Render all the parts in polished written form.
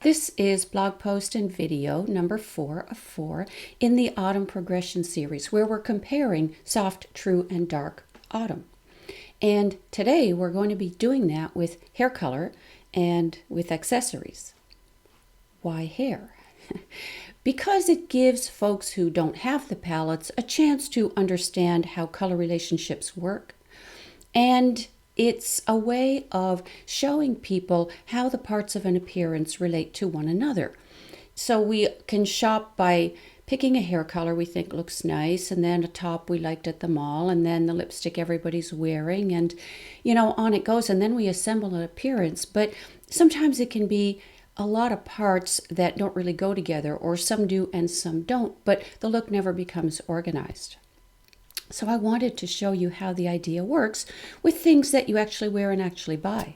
This is blog post and video number 4 of 4 in the Autumn Progression series, where we're comparing soft, true, and dark autumn. And today we're going to be doing that with hair color and with accessories. Why hair? Because it gives folks who don't have the palettes a chance to understand how color relationships work. And it's a way of showing people how the parts of an appearance relate to one another. So we can shop by picking a hair color we think looks nice, and then a top we liked at the mall, and then the lipstick everybody's wearing, and on it goes, and then we assemble an appearance. But sometimes it can be a lot of parts that don't really go together, or some do and some don't, but the look never becomes organized. So I wanted to show you how the idea works with things that you actually wear and actually buy.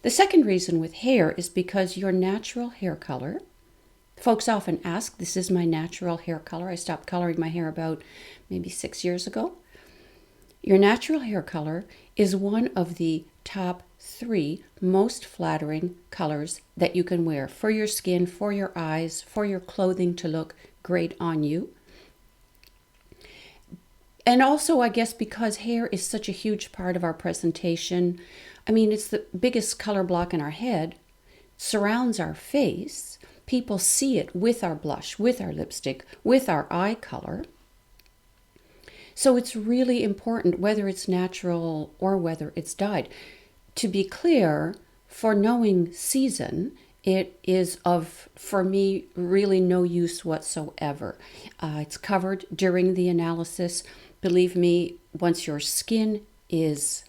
The second reason with hair is because your natural hair color, folks often ask, this is my natural hair color. I stopped coloring my hair about maybe 6 years ago. Your natural hair color is one of the top 3 most flattering colors that you can wear for your skin, for your eyes, for your clothing to look great on you. And also, I guess, because hair is such a huge part of our presentation. I mean, it's the biggest color block in our head, surrounds our face. People see it with our blush, with our lipstick, with our eye color. So it's really important, whether it's natural or whether it's dyed. To be clear, for knowing season, it is of, for me, really no use whatsoever. It's covered during the analysis. Believe me, once your skin is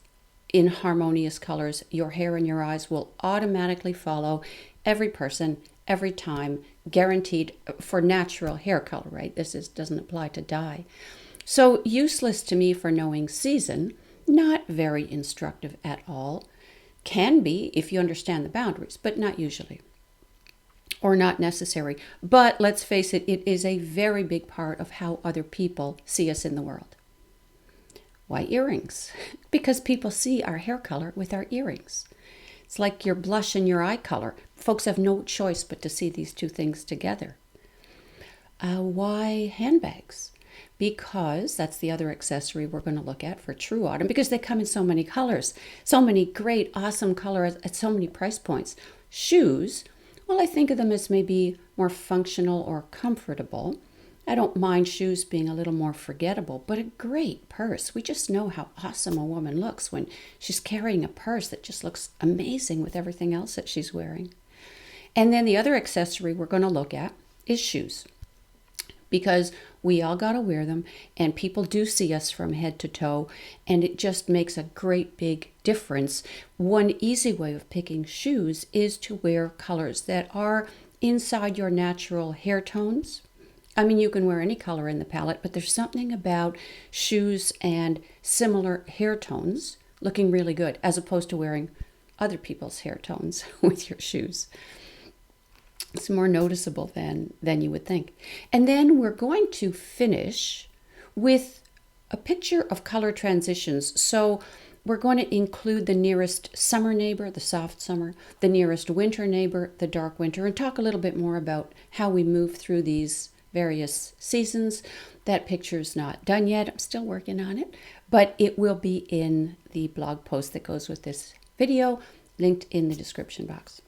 in harmonious colors, your hair and your eyes will automatically follow every person, every time, guaranteed for natural hair color, right? This doesn't apply to dye. So useless to me for knowing season, not very instructive at all. Can be if you understand the boundaries, but not usually. Or not necessary. But let's face it, it is a very big part of how other people see us in the world. Why earrings? Because people see our hair color with our earrings. It's like your blush and your eye color. Folks have no choice but to see these two things together. Why handbags? Because that's the other accessory we're going to look at for true autumn, because they come in so many colors, so many great, awesome colors at so many price points. Shoes, well, I think of them as maybe more functional or comfortable. I don't mind shoes being a little more forgettable, but a great purse. We just know how awesome a woman looks when she's carrying a purse that just looks amazing with everything else that she's wearing. And then the other accessory we're going to look at is shoes, because we all got to wear them, and people do see us from head to toe, and it just makes a great big difference. One easy way of picking shoes is to wear colors that are inside your natural hair tones. I mean, you can wear any color in the palette, but there's something about shoes and similar hair tones looking really good, as opposed to wearing other people's hair tones with your shoes. It's more noticeable than you would think. And then we're going to finish with a picture of color transitions. So we're going to include the nearest summer neighbor, the soft summer, the nearest winter neighbor, the dark winter, and talk a little bit more about how we move through these various seasons. That picture's not done yet. I'm still working on it, but it will be in the blog post that goes with this video, linked in the description box.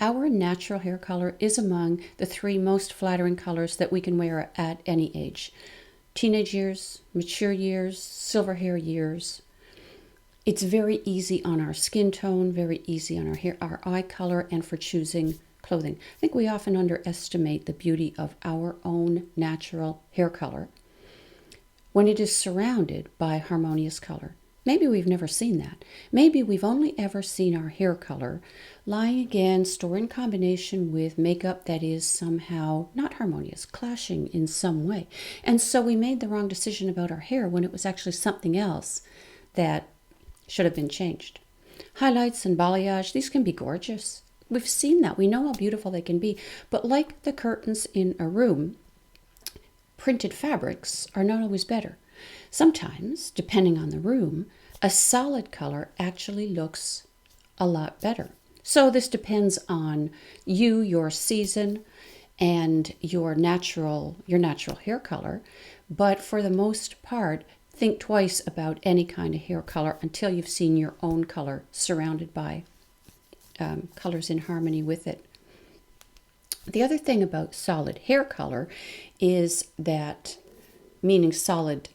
Our natural hair color is among the 3 most flattering colors that we can wear at any age. Teenage years, mature years, silver hair years. It's very easy on our skin tone, very easy on our hair, our eye color, and for choosing clothing. I think we often underestimate the beauty of our own natural hair color when it is surrounded by harmonious color. Maybe we've never seen that. Maybe we've only ever seen our hair color lying against or in combination with makeup that is somehow not harmonious, clashing in some way. And so we made the wrong decision about our hair when it was actually something else that should have been changed. Highlights and balayage, these can be gorgeous. We've seen that. We know how beautiful they can be. But like the curtains in a room, printed fabrics are not always better. Sometimes, depending on the room, a solid color actually looks a lot better. So this depends on you, your season, and your natural hair color. But for the most part, think twice about any kind of hair color until you've seen your own color surrounded by colors in harmony with it. The other thing about solid hair color is that, meaning solid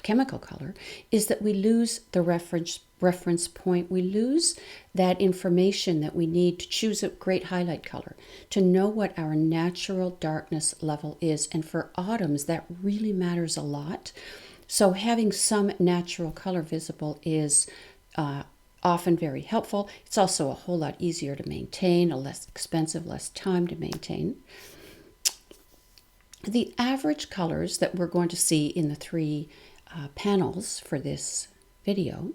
chemical color, is that we lose the reference point. We lose that information that we need to choose a great highlight color, to know what our natural darkness level is. And for autumns, that really matters a lot. So having some natural color visible is often very helpful. It's also a whole lot easier to maintain, less expensive, less time to maintain. The average colors that we're going to see in the three panels for this video,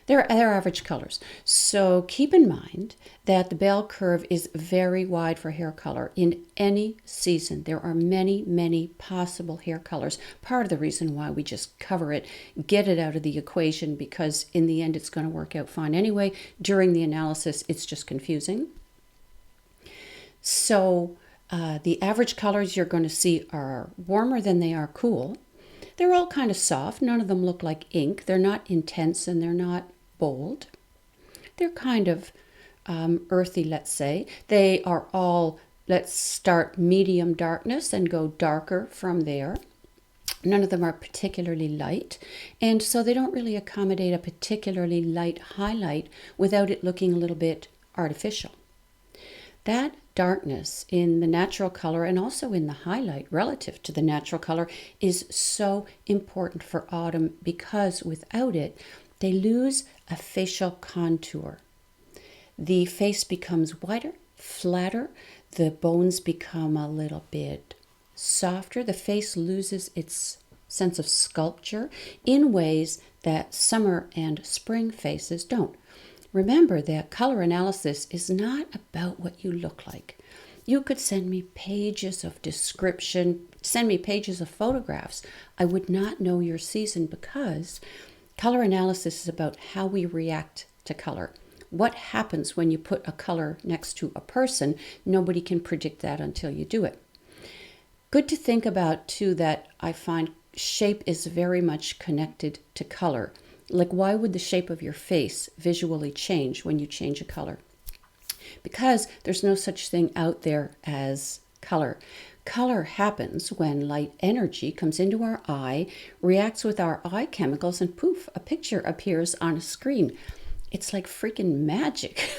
they're average colors. So keep in mind that the bell curve is very wide for hair color in any season. There are many, many possible hair colors. Part of the reason why we just cover it, get it out of the equation, because in the end it's going to work out fine anyway. During the analysis, it's just confusing. So the average colors you're going to see are warmer than they are cool. They're all kind of soft. None of them look like ink. They're not intense and they're not bold. They're kind of earthy, let's say. They are all, let's start medium darkness and go darker from there. None of them are particularly light, and so they don't really accommodate a particularly light highlight without it looking a little bit artificial. That darkness in the natural color and also in the highlight relative to the natural color is so important for autumn, because without it, they lose a facial contour. The face becomes wider, flatter, the bones become a little bit softer. The face loses its sense of sculpture in ways that summer and spring faces don't. Remember that color analysis is not about what you look like. You could send me pages of description, send me pages of photographs. I would not know your season, because color analysis is about how we react to color. What happens when you put a color next to a person? Nobody can predict that until you do it. Good to think about, too, that I find shape is very much connected to color. Like, why would the shape of your face visually change when you change a color? Because there's no such thing out there as color. Color happens when light energy comes into our eye, reacts with our eye chemicals, and poof, a picture appears on a screen. It's like freaking magic.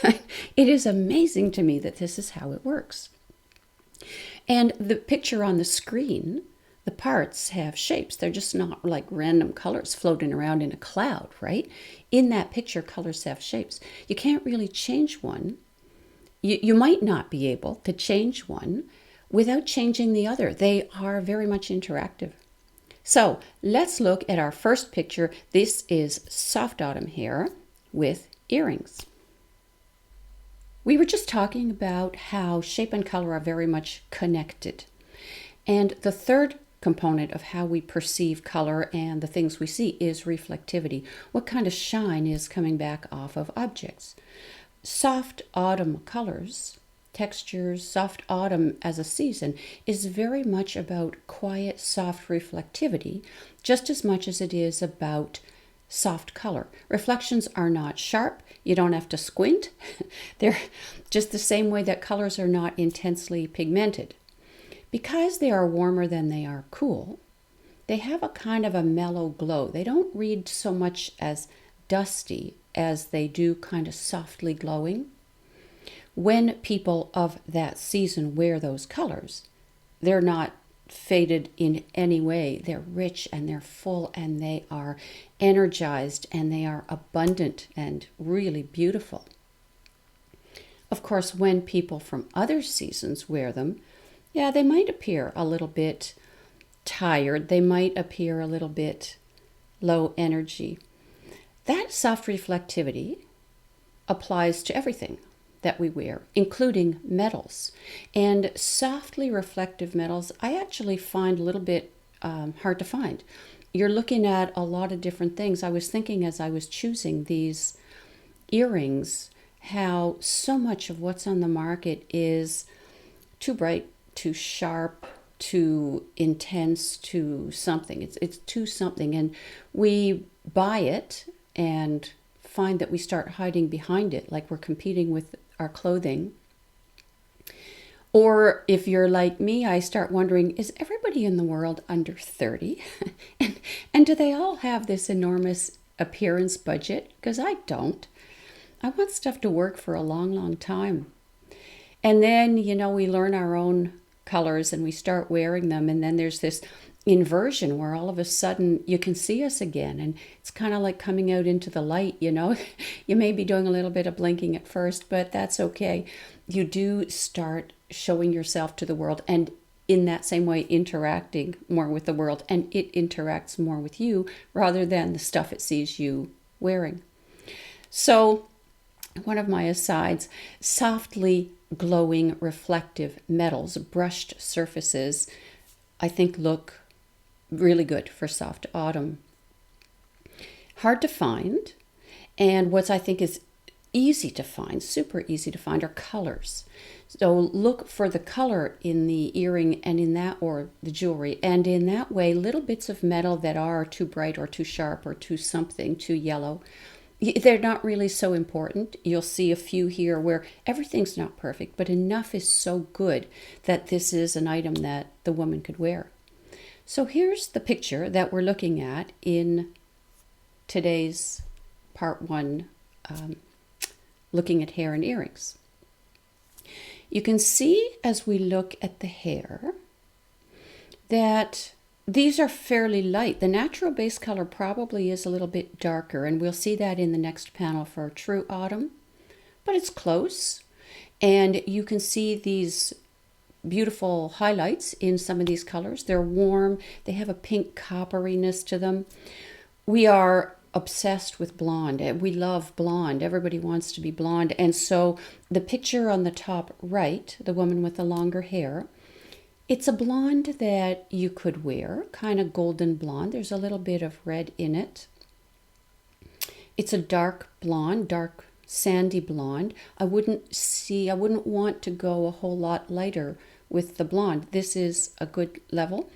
It is amazing to me that this is how it works. And the picture on the screen, the parts have shapes. They're just not like random colors floating around in a cloud, right? In that picture, colors have shapes. You can't really change one. You might not be able to change one without changing the other. They are very much interactive. So let's look at our first picture. This is soft autumn hair with earrings. We were just talking about how shape and color are very much connected. And the third component of how we perceive color and the things we see is reflectivity. What kind of shine is coming back off of objects? Soft autumn colors, textures, soft autumn as a season is very much about quiet, soft reflectivity, just as much as it is about soft color. Reflections are not sharp. You don't have to squint. They're just the same way that colors are not intensely pigmented. Because they are warmer than they are cool, they have a kind of a mellow glow. They don't read so much as dusty as they do kind of softly glowing. When people of that season wear those colors, they're not faded in any way. They're rich and they're full and they are energized and they are abundant and really beautiful. Of course, when people from other seasons wear them, yeah, they might appear a little bit tired. They might appear a little bit low energy. That soft reflectivity applies to everything that we wear, including metals. And softly reflective metals, I actually find a little bit hard to find. you're looking at a lot of different things. I was thinking as I was choosing these earrings how so much of what's on the market is too bright, too sharp, too intense, too something. It's too something, and we buy it and find that we start hiding behind it, like we're competing with our clothing. Or if you're like me, I start wondering, is everybody in the world under 30? and do they all have this enormous appearance budget? Because I don't. I want stuff to work for a long, long time. And then, we learn our own colors and we start wearing them. And then there's this inversion where all of a sudden you can see us again. And it's kind of like coming out into the light, You may be doing a little bit of blinking at first, but that's okay. You do start showing yourself to the world and in that same way interacting more with the world. And it interacts more with you rather than the stuff it sees you wearing. So one of my asides, softly glowing reflective metals, brushed surfaces, I think look really good for soft autumn. Hard to find, and what I think is easy to find, super easy to find, are colors. So look for the color in the earring and in that, or the jewelry, and in that way, little bits of metal that are too bright or too sharp or too something, too yellow, they're not really so important. You'll see a few here where everything's not perfect, but enough is so good that this is an item that the woman could wear. So here's the picture that we're looking at in today's part one, looking at hair and earrings. You can see as we look at the hair that these are fairly light. The natural base color probably is a little bit darker, and we'll see that in the next panel for true autumn, but it's close. And you can see these beautiful highlights in some of these colors. They're warm, they have a pink copperiness to them. We are obsessed with blonde. We love blonde. Everybody wants to be blonde. And so the picture on the top right, the woman with the longer hair, it's a blonde that you could wear, kind of golden blonde. There's a little bit of red in it. It's a dark blonde, dark sandy blonde. I wouldn't want to go a whole lot lighter with the blonde. This is a good level.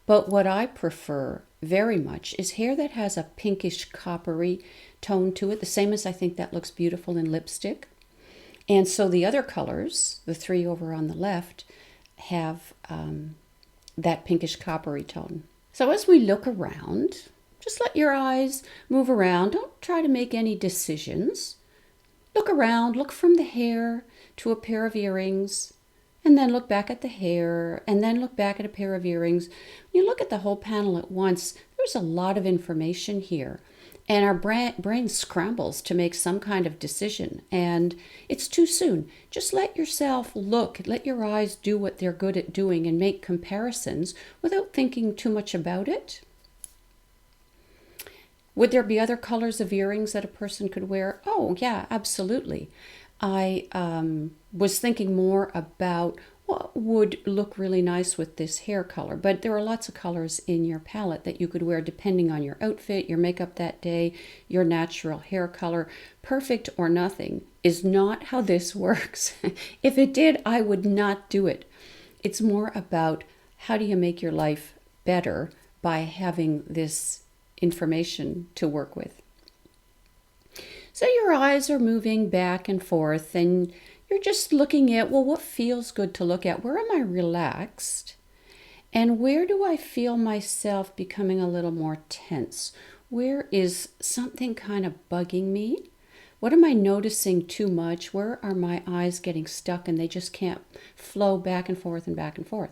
But what I prefer very much is hair that has a pinkish coppery tone to it, the same as I think that looks beautiful in lipstick. And so the other colors, the three over on the left, have that pinkish coppery tone. So as we look around, just let your eyes move around. Don't try to make any decisions. Look around, look from the hair to a pair of earrings, and then look back at the hair, and then look back at a pair of earrings. When you look at the whole panel at once, there's a lot of information here. And our brain scrambles to make some kind of decision, and it's too soon. Just let yourself look, let your eyes do what they're good at doing and make comparisons without thinking too much about it. Would there be other colors of earrings that a person could wear? Oh, yeah, absolutely. I was thinking more about what would look really nice with this hair color, but there are lots of colors in your palette that you could wear depending on your outfit, your makeup that day, your natural hair color. Perfect or nothing is not how this works. If it did, I would not do it. It's more about how do you make your life better by having this information to work with. So your eyes are moving back and forth, and you're just looking at, well, what feels good to look at? Where am I relaxed? And where do I feel myself becoming a little more tense? Where is something kind of bugging me? What am I noticing too much? Where are my eyes getting stuck and they just can't flow back and forth and back and forth?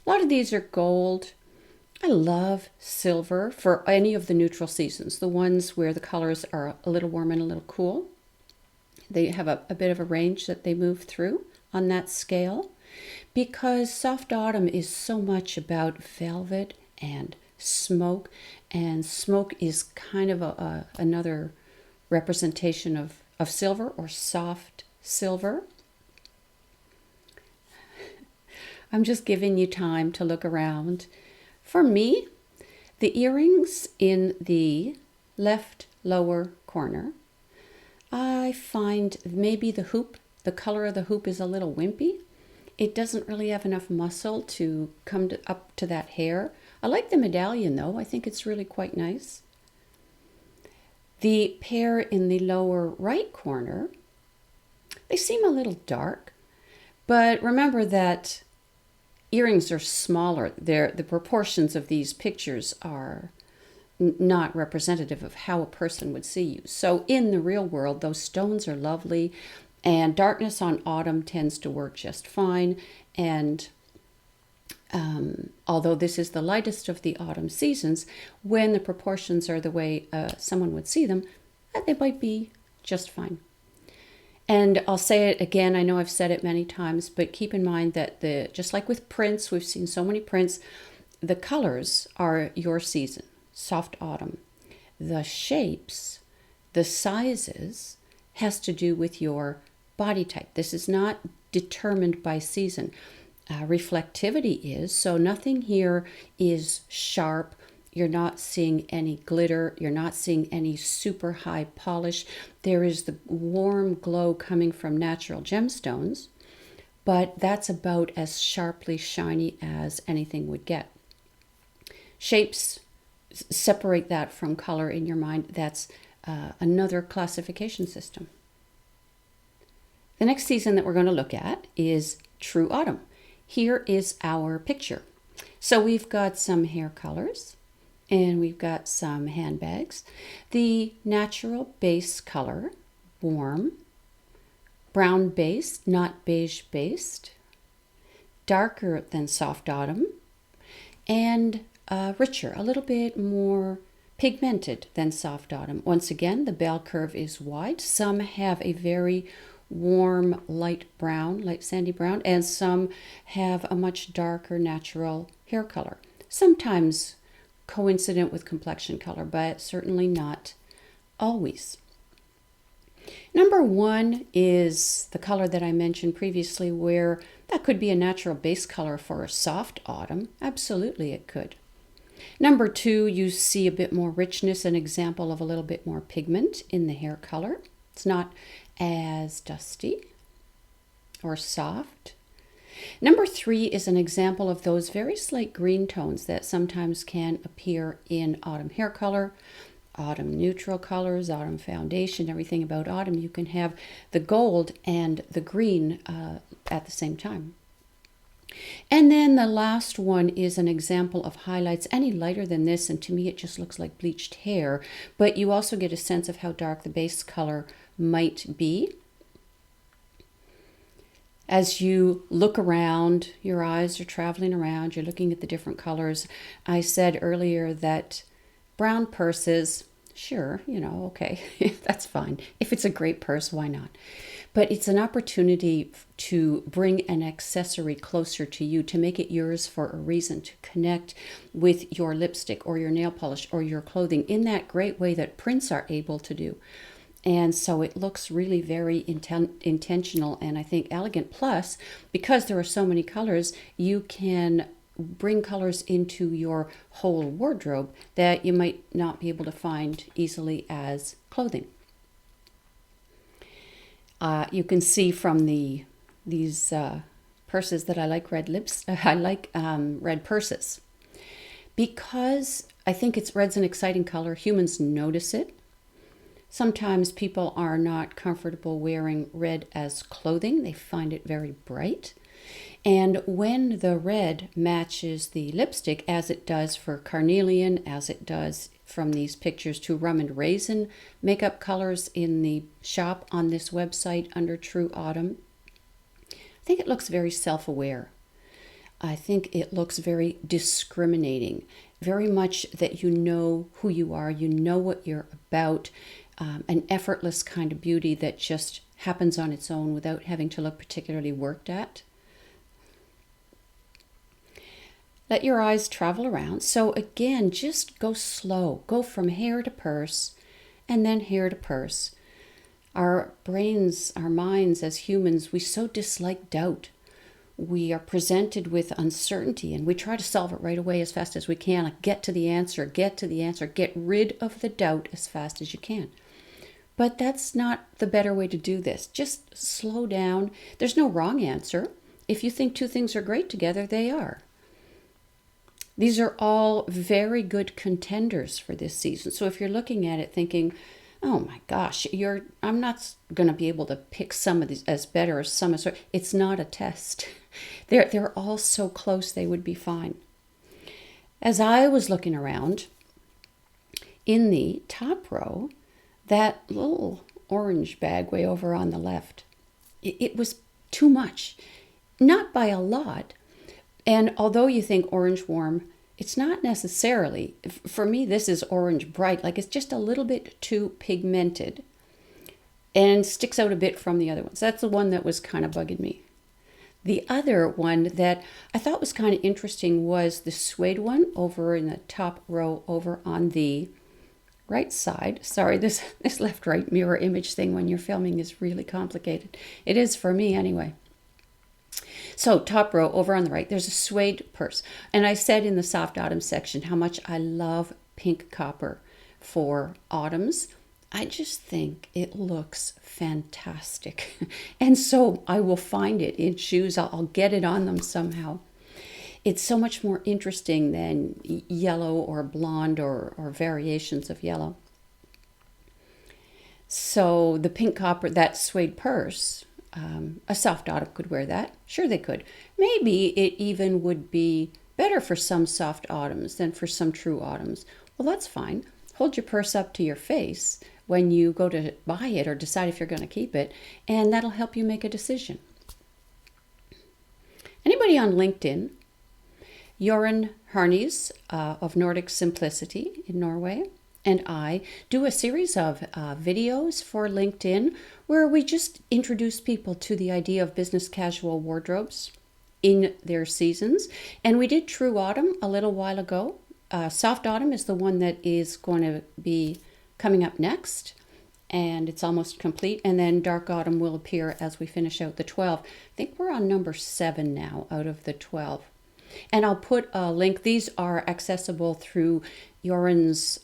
A lot of these are gold. I love silver for any of the neutral seasons, the ones where the colors are a little warm and a little cool. They have a bit of a range that they move through on that scale, because soft autumn is so much about velvet and smoke is kind of another representation of silver, or soft silver. I'm just giving you time to look around. For me, The earrings in the left lower corner, I find maybe the color of the hoop is a little wimpy. It doesn't really have enough muscle to come up to that hair. I like the medallion though. I think it's really quite nice. The pair in the lower right corner, they seem a little dark, but remember that earrings are smaller. The proportions of these pictures are not representative of how a person would see you. So in the real world, those stones are lovely, and darkness on autumn tends to work just fine. And although this is the lightest of the autumn seasons, when the proportions are the way someone would see them, they might be just fine. And I'll say it again, I know I've said it many times, but keep in mind that just like with prints, we've seen so many prints, the colors are your season, soft autumn. The shapes, the sizes, has to do with your body type. This is not determined by season. Reflectivity is, so nothing here is sharp. You're not seeing any glitter. You're not seeing any super high polish. There is the warm glow coming from natural gemstones, but that's about as sharply shiny as anything would get. Shapes, separate that from color in your mind. That's another classification system. The next season that we're going to look at is true autumn. Here is our picture. So we've got some hair colors and we've got some handbags. The natural base color, warm, brown based, not beige based, darker than soft autumn, and richer, a little bit more pigmented than soft autumn. Once again, the bell curve is wide. Some have a very warm light brown, light sandy brown, and some have a much darker natural hair color. Sometimes coincident with complexion color, but certainly not always. Number one is the color that I mentioned previously, where that could be a natural base color for a soft autumn. Absolutely it could. Number two, you see a bit more richness, an example of a little bit more pigment in the hair color. It's not as dusty or soft. Number three is an example of those very slight green tones that sometimes can appear in autumn hair color, autumn neutral colors, autumn foundation, everything about autumn. You can have the gold and the green at the same time. And then the last one is an example of highlights, any lighter than this, and to me it just looks like bleached hair, but you also get a sense of how dark the base color might be. As you look around, your eyes are traveling around, you're looking at the different colors. I said earlier that brown purses, sure, okay, that's fine. If it's a great purse, why not? But it's an opportunity to bring an accessory closer to you, to make it yours for a reason, to connect with your lipstick or your nail polish or your clothing in that great way that prints are able to do. And so it looks really very intentional and I think elegant. Plus, because there are so many colors, you can bring colors into your whole wardrobe that you might not be able to find easily as clothing. You can see from these purses that I like red lips. I like red purses because I think red's an exciting color. Humans notice it. Sometimes people are not comfortable wearing red as clothing. They find it very bright. And when the red matches the lipstick, as it does for carnelian, as it does from these pictures to rum and raisin makeup colors in the shop on this website under True Autumn, I think it looks very self-aware. I think it looks very discriminating, very much that you know who you are, you know what you're about. An effortless kind of beauty that just happens on its own without having to look particularly worked at. Let your eyes travel around. So again, just go slow. Go from hair to purse and then hair to purse. Our brains, our minds as humans, we so dislike doubt. we are presented with uncertainty and we try to solve it right away as fast as we can. Like get to the answer, get rid of the doubt as fast as you can. But that's not the better way to do this. Just slow down. There's no wrong answer. If you think two things are great together, they are. These are all very good contenders for this season. So if you're looking at it thinking, oh my gosh, I'm not going to be able to pick some of these as better or some as worse. It's not a test. They're all so close they would be fine. As I was looking around, in the top row, that little orange bag way over on the left, it was too much. Not by a lot. And although you think orange warm, it's not necessarily. For me, this is orange bright. Like it's just a little bit too pigmented and sticks out a bit from the other ones. That's the one that was kind of bugging me. The other one that I thought was kind of interesting was the suede one over in the top row over on the right side. Sorry, this left-right mirror image thing when you're filming is really complicated. It is for me anyway. So top row over on the right, there's a suede purse. And I said in the soft autumn section how much I love pink copper for autumns. I just think it looks fantastic. And so I will find it in shoes. I'll get it on them somehow. It's so much more interesting than yellow or blonde or variations of yellow. So the pink copper, that suede purse, a soft autumn could wear that. Sure they could. Maybe it even would be better for some soft autumns than for some true autumns. Well, that's fine. Hold your purse up to your face when you go to buy it or decide if you're going to keep it, and that'll help you make a decision. Anybody on LinkedIn? Jorunn Harnies of Nordic Simplicity in Norway and I do a series of videos for LinkedIn where we just introduce people to the idea of business casual wardrobes in their seasons. And we did True Autumn a little while ago. Soft Autumn is the one that is going to be coming up next, and it's almost complete. And then Dark Autumn will appear as we finish out the 12. I think we're on number 7 now out of the 12. And I'll put a link. These are accessible through Jorunn's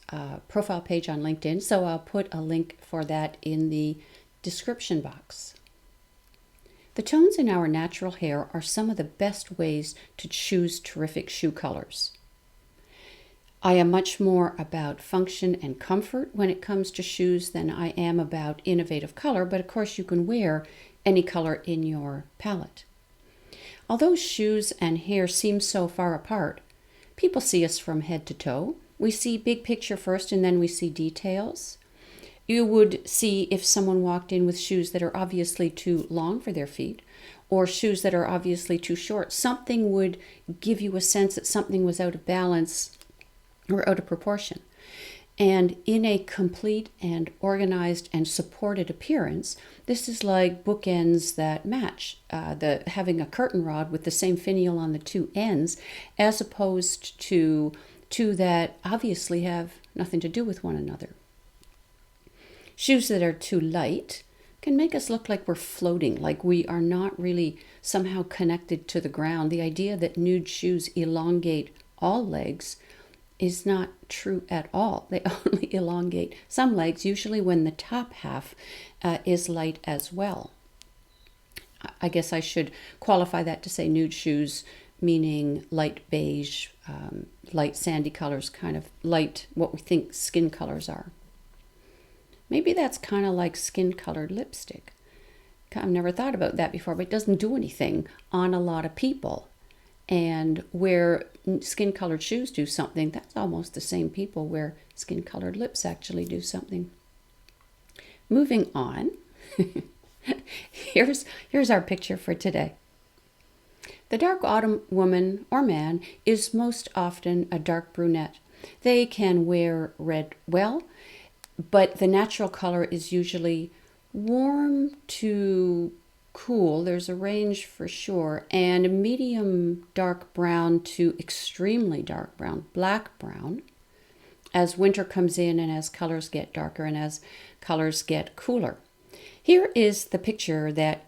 profile page on LinkedIn, so I'll put a link for that in the description box. The tones in our natural hair are some of the best ways to choose terrific shoe colors. I am much more about function and comfort when it comes to shoes than I am about innovative color, but of course you can wear any color in your palette. Although shoes and hair seem so far apart, people see us from head to toe. We see big picture first and then we see details. You would see if someone walked in with shoes that are obviously too long for their feet or shoes that are obviously too short. Something would give you a sense that something was out of balance or out of proportion. And in a complete and organized and supported appearance, this is like bookends that match, having a curtain rod with the same finial on the two ends, as opposed to two that obviously have nothing to do with one another. Shoes that are too light can make us look like we're floating, like we are not really somehow connected to the ground. The idea that nude shoes elongate all legs is not true at all. They only elongate some legs, usually when the top half is light as well. I guess I should qualify that to say nude shoes, meaning light beige, light sandy colors, kind of light what we think skin colors are. Maybe that's kind of like skin-colored lipstick. I've never thought about that before, but it doesn't do anything on a lot of people. And where skin-colored shoes do something, that's almost the same people where skin-colored lips actually do something. Moving on, here's our picture for today. The dark autumn woman or man is most often a dark brunette. They can wear red well, but the natural color is usually warm to cool. There's a range for sure, and a medium dark brown to extremely dark brown, black brown, as winter comes in and as colors get darker and as colors get cooler. Here is the picture that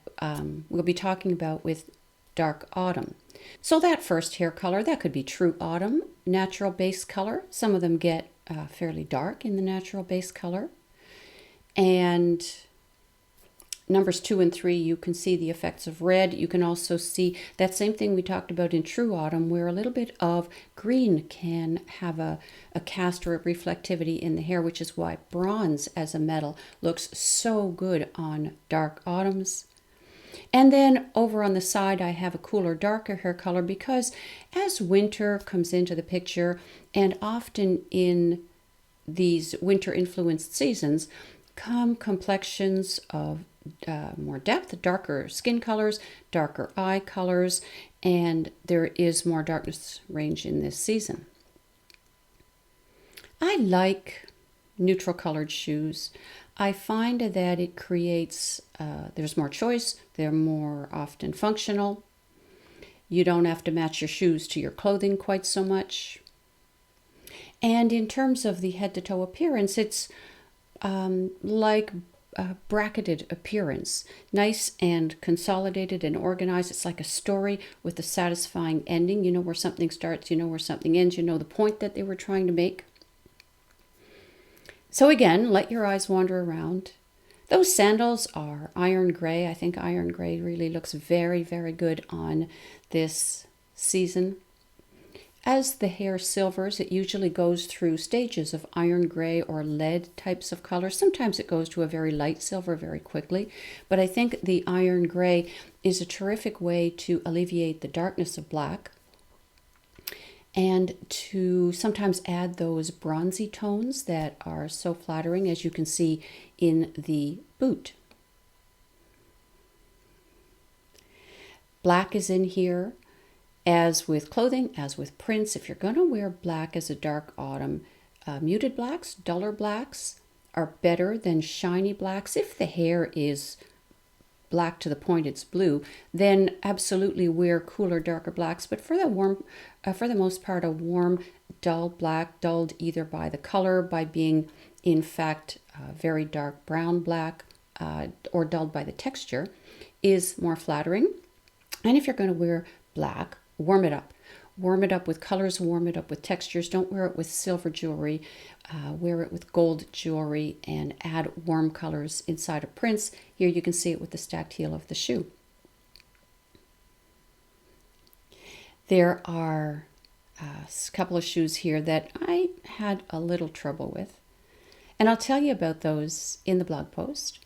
we'll be talking about with dark autumn. So that first hair color, that could be true autumn, natural base color. Some of them get fairly dark in the natural base color. And numbers 2 and 3, you can see the effects of red. You can also see that same thing we talked about in true autumn, where a little bit of green can have a cast or a reflectivity in the hair, which is why bronze as a metal looks so good on dark autumns. And then over on the side, I have a cooler, darker hair color because as winter comes into the picture, and often in these winter influenced seasons, come complexions of more depth, darker skin colors, darker eye colors, and there is more darkness range in this season. I like neutral colored shoes. I find that it creates, there's more choice, they're more often functional. You don't have to match your shoes to your clothing quite so much. And in terms of the head to toe appearance, it's like a bracketed appearance, nice and consolidated and organized. It's like a story with a satisfying ending. You know where something starts, you know where something ends, you know the point that they were trying to make. So again, let your eyes wander around. Those sandals are iron gray. I think iron gray really looks very, very good on this season. As the hair silvers, it usually goes through stages of iron gray or lead types of colors. Sometimes it goes to a very light silver very quickly, but I think the iron gray is a terrific way to alleviate the darkness of black and to sometimes add those bronzy tones that are so flattering, as you can see in the boot. Black is in here. As with clothing, as with prints, if you're going to wear black as a dark autumn, muted blacks, duller blacks are better than shiny blacks. If the hair is black to the point it's blue, then absolutely wear cooler, darker blacks. But for the most part, a warm, dull black, dulled either by the color, by being in fact very dark brown black, or dulled by the texture, is more flattering. And if you're going to wear black, warm it up. Warm it up with colors, warm it up with textures. Don't wear it with silver jewelry. Wear it with gold jewelry and add warm colors inside of prints. Here you can see it with the stacked heel of the shoe. There are a couple of shoes here that I had a little trouble with. And I'll tell you about those in the blog post.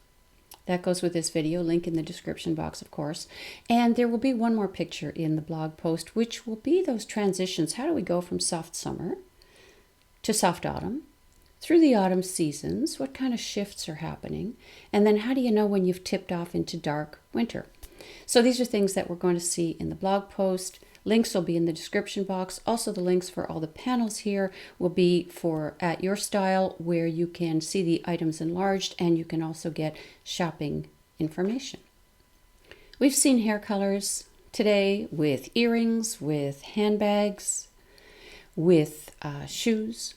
That goes with this video, link in the description box, of course. And there will be one more picture in the blog post, which will be those transitions. How do we go from soft summer to soft autumn? Through the autumn seasons, what kind of shifts are happening? And then how do you know when you've tipped off into dark winter? So these are things that we're going to see in the blog post. Links will be in the description box. Also, the links for all the panels here will be for At Your Style, where you can see the items enlarged and you can also get shopping information. We've seen hair colors today with earrings, with handbags, with shoes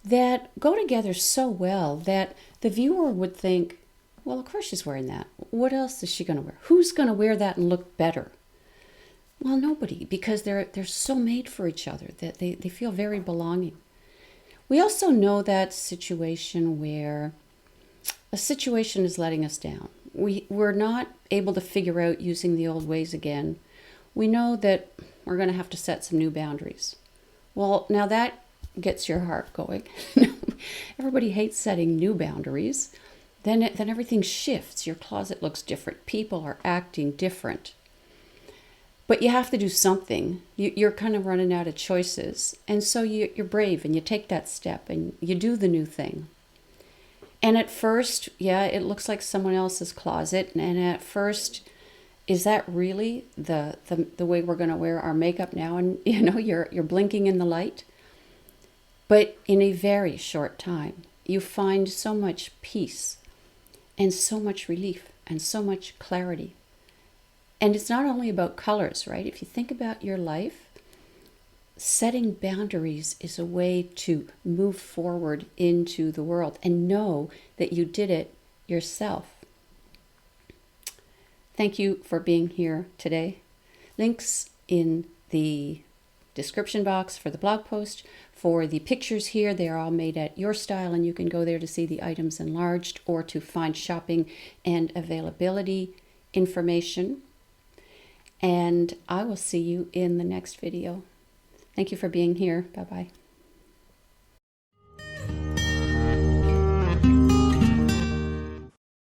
that go together so well that the viewer would think, well, of course she's wearing that. What else is she going to wear? Who's going to wear that and look better? Well, nobody, because they're so made for each other that they feel very belonging. We also know that situation where a situation is letting us down. We're not able to figure out using the old ways again. We know that we're going to have to set some new boundaries. Well, now that gets your heart going. Everybody hates setting new boundaries. Then everything shifts. Your closet looks different. People are acting different. But you have to do something. You're kind of running out of choices. And so you're brave and you take that step and you do the new thing. And at first, yeah, it looks like someone else's closet. And at first, is that really the way we're going to wear our makeup now? And you know, you're blinking in the light. But in a very short time, you find so much peace and so much relief and so much clarity. And it's not only about colors, right? If you think about your life, setting boundaries is a way to move forward into the world and know that you did it yourself. Thank you for being here today. Links in the description box for the blog post. For the pictures here, they are all made at your style, and you can go there to see the items enlarged or to find shopping and availability information. And I will see you in the next video. Thank you for being here. Bye-bye.